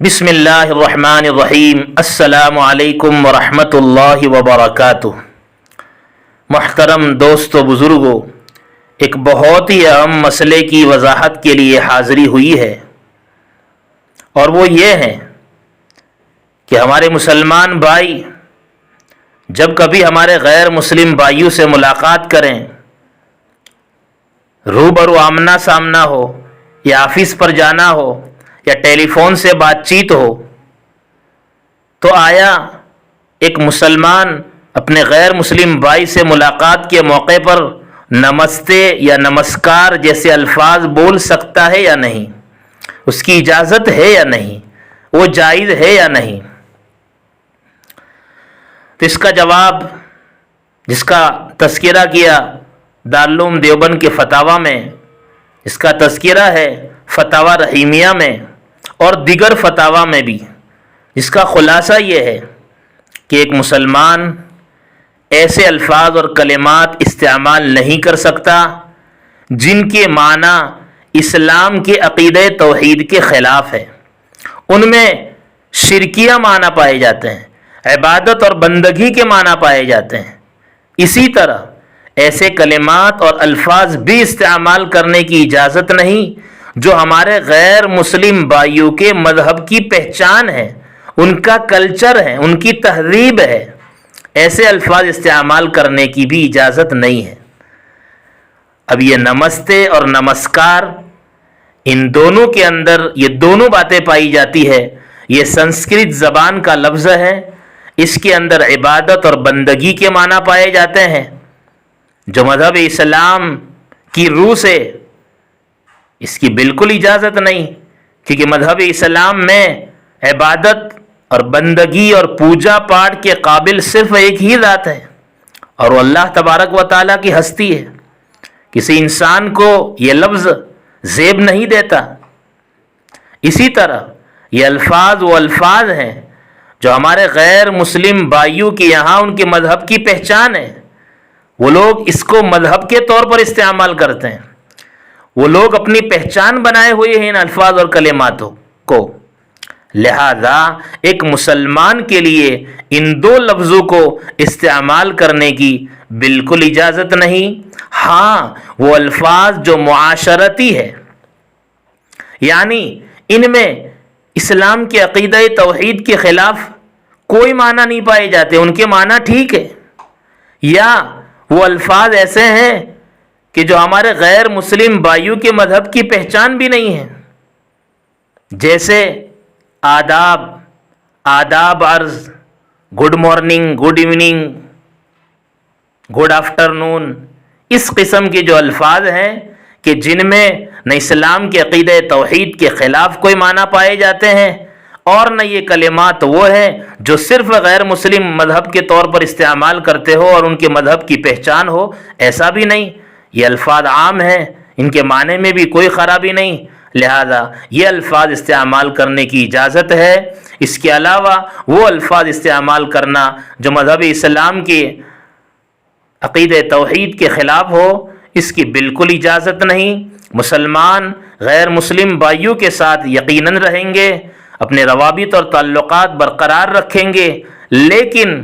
بسم اللہ الرحمن الرحیم۔ السلام علیکم ورحمۃ اللہ وبرکاتہ۔ محترم دوستو بزرگو، ایک بہت ہی اہم مسئلے کی وضاحت کے لیے حاضری ہوئی ہے، اور وہ یہ ہے کہ ہمارے مسلمان بھائی جب کبھی ہمارے غیر مسلم بھائیوں سے ملاقات کریں، روبرو آمنا سامنا ہو یا آفس پر جانا ہو یا ٹیلی فون سے بات چیت ہو، تو آیا ایک مسلمان اپنے غیر مسلم بھائی سے ملاقات کے موقع پر نمستے یا نمسکار جیسے الفاظ بول سکتا ہے یا نہیں؟ اس کی اجازت ہے یا نہیں؟ وہ جائز ہے یا نہیں؟ تو اس کا جواب، جس کا تذکرہ کیا دارالعلوم دیوبند کے فتاویٰ میں، اس کا تذکرہ ہے فتاویٰ رحیمیہ میں اور دیگر فتاویٰ میں بھی، جس کا خلاصہ یہ ہے کہ ایک مسلمان ایسے الفاظ اور کلمات استعمال نہیں کر سکتا جن کے معنی اسلام کے عقیدہ توحید کے خلاف ہے۔ ان میں شرکیہ معنی پائے جاتے ہیں، عبادت اور بندگی کے معنی پائے جاتے ہیں۔ اسی طرح ایسے کلمات اور الفاظ بھی استعمال کرنے کی اجازت نہیں جو ہمارے غیر مسلم بھائیوں کے مذہب کی پہچان ہے، ان کا کلچر ہے، ان کی تہذیب ہے۔ ایسے الفاظ استعمال کرنے کی بھی اجازت نہیں ہے۔ اب یہ نمستے اور نمسکار، ان دونوں کے اندر یہ دونوں باتیں پائی جاتی ہے۔ یہ سنسکرت زبان کا لفظ ہے، اس کے اندر عبادت اور بندگی کے معنی پائے جاتے ہیں، جو مذہب اسلام کی روح سے اس کی بالکل اجازت نہیں، کیونکہ مذہب اسلام میں عبادت اور بندگی اور پوجا پاٹ کے قابل صرف ایک ہی ذات ہے، اور وہ اللہ تبارک و تعالیٰ کی ہستی ہے۔ کسی انسان کو یہ لفظ زیب نہیں دیتا۔ اسی طرح یہ الفاظ وہ الفاظ ہیں جو ہمارے غیر مسلم بھائیوں کے یہاں ان کے مذہب کی پہچان ہے۔ وہ لوگ اس کو مذہب کے طور پر استعمال کرتے ہیں، وہ لوگ اپنی پہچان بنائے ہوئے ہیں ان الفاظ اور کلماتوں کو۔ لہذا ایک مسلمان کے لیے ان دو لفظوں کو استعمال کرنے کی بالکل اجازت نہیں۔ ہاں، وہ الفاظ جو معاشرتی ہے، یعنی ان میں اسلام کے عقیدہ توحید کے خلاف کوئی معنی نہیں پائے جاتے، ان کے معنی ٹھیک ہے، یا وہ الفاظ ایسے ہیں کہ جو ہمارے غیر مسلم بھائیوں کے مذہب کی پہچان بھی نہیں ہے، جیسے آداب عرض، good morning, good evening, good afternoon, اس قسم کے جو الفاظ ہیں کہ جن میں نہ اسلام کے عقیدہ توحید کے خلاف کوئی معنی پائے جاتے ہیں، اور نہ یہ کلمات وہ ہیں جو صرف غیر مسلم مذہب کے طور پر استعمال کرتے ہو اور ان کے مذہب کی پہچان ہو، ایسا بھی نہیں۔ یہ الفاظ عام ہیں، ان کے معنی میں بھی کوئی خرابی نہیں، لہذا یہ الفاظ استعمال کرنے کی اجازت ہے۔ اس کے علاوہ وہ الفاظ استعمال کرنا جو مذہب اسلام کے عقیدہ توحید کے خلاف ہو، اس کی بالکل اجازت نہیں۔ مسلمان غیر مسلم بھائیوں کے ساتھ یقیناً رہیں گے، اپنے روابط اور تعلقات برقرار رکھیں گے، لیکن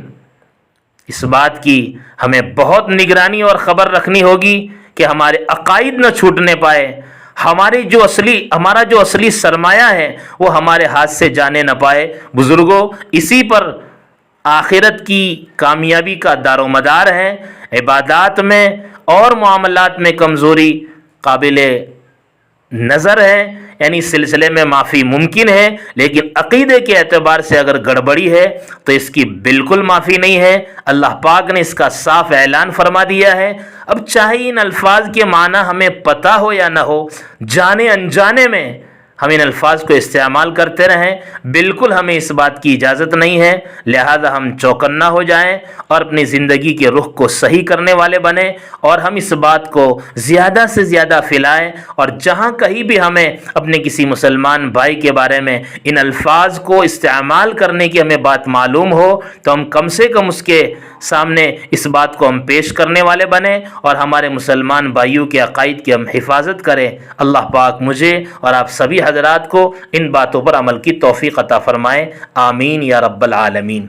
اس بات کی ہمیں بہت نگرانی اور خبر رکھنی ہوگی کہ ہمارے عقائد نہ چھوٹنے پائے، ہمارا جو اصلی سرمایہ ہے وہ ہمارے ہاتھ سے جانے نہ پائے۔ بزرگوں، اسی پر آخرت کی کامیابی کا دار و مدار ہے۔ عبادات میں اور معاملات میں کمزوری قابل نظر ہے، یعنی اس سلسلے میں معافی ممکن ہے، لیکن عقیدے کے اعتبار سے اگر گڑبڑی ہے تو اس کی بالکل معافی نہیں ہے۔ اللہ پاک نے اس کا صاف اعلان فرما دیا ہے۔ اب چاہے ان الفاظ کے معنی ہمیں پتہ ہو یا نہ ہو، جانے انجانے میں ہم ان الفاظ کو استعمال کرتے رہیں، بالکل ہمیں اس بات کی اجازت نہیں ہے۔ لہذا ہم چوکنا ہو جائیں اور اپنی زندگی کے رخ کو صحیح کرنے والے بنیں، اور ہم اس بات کو زیادہ سے زیادہ پھیلائیں، اور جہاں کہیں بھی ہمیں اپنے کسی مسلمان بھائی کے بارے میں ان الفاظ کو استعمال کرنے کی ہمیں بات معلوم ہو تو ہم کم سے کم اس کے سامنے اس بات کو ہم پیش کرنے والے بنیں، اور ہمارے مسلمان بھائیوں کے عقائد کی ہم حفاظت کریں۔ اللہ پاک مجھے اور آپ سبھی حضرات کو ان باتوں پر عمل کی توفیق عطا فرمائے، آمین یا رب العالمین۔